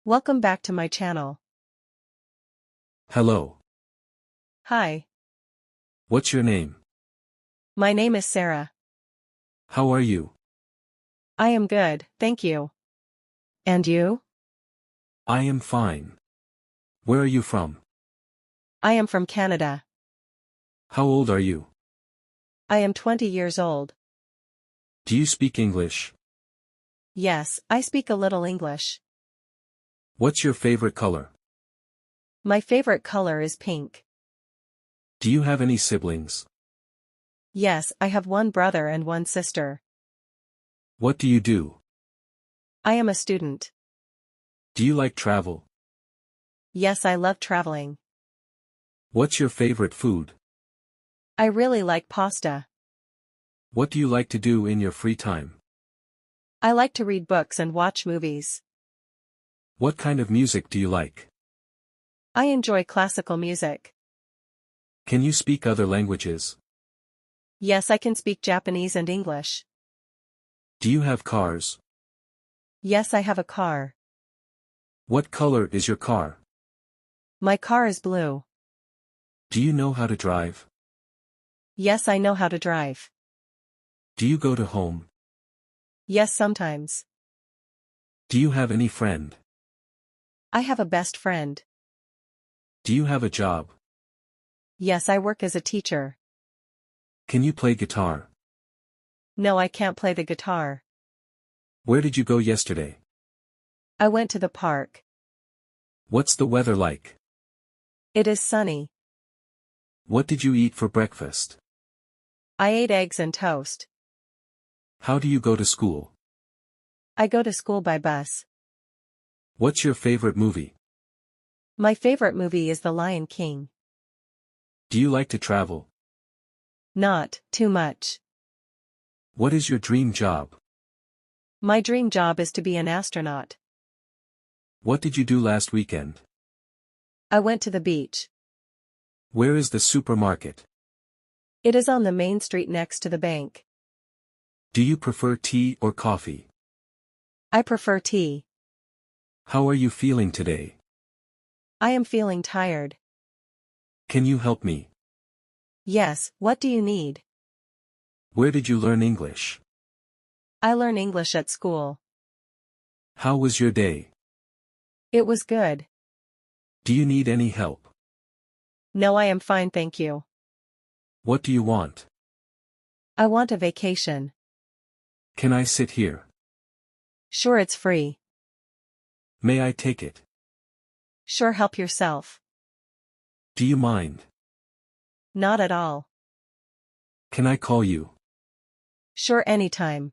Welcome back to my channel. Hello. Hi, What's your name? my name is Sarah. How are you? I am good, thank you. And you? I am fine. Where are you from? I am from Canada. How old are you? I am 20 years old. Do you speak English? Yes, I speak a little English. What's your favorite color? My favorite color is pink. Do you have any siblings? Yes, I have one brother and one sister. What do you do? I am a student. Do you like travel? Yes, I love traveling. What's your favorite food? I really like pasta. What do you like to do in your free time? I like to read books and watch movies. What kind of music do you like? I enjoy classical music. Can you speak other languages? Yes, I can speak Japanese and English. Do you have cars? Yes, I have a car. What color is your car? My car is blue. Do you know how to drive? Yes, I know how to drive. Do you go to home? Yes, sometimes. Do you have any friend? I have a best friend. Do you have a job? Yes, I work as a teacher. Can you play guitar? No, I can't play the guitar. Where did you go yesterday? I went to the park. What's the weather like? It is sunny. What did you eat for breakfast? I ate eggs and toast. How do you go to school? I go to school by bus. What's your favorite movie? My favorite movie is The Lion King. Do you like to travel? Not too much. What is your dream job? My dream job is to be an astronaut. What did you do last weekend? I went to the beach. Where is the supermarket? It is on the main street next to the bank. Do you prefer tea or coffee? I prefer tea. How are you feeling today? I am feeling tired. Can you help me? Yes, what do you need? Where did you learn English? I learn English at school. How was your day? It was good. Do you need any help? No, I am fine, thank you. What do you want? I want a vacation. Can I sit here? Sure, it's free. May I take it? Sure, help yourself. Do you mind? Not at all. Can I call you? Sure, anytime.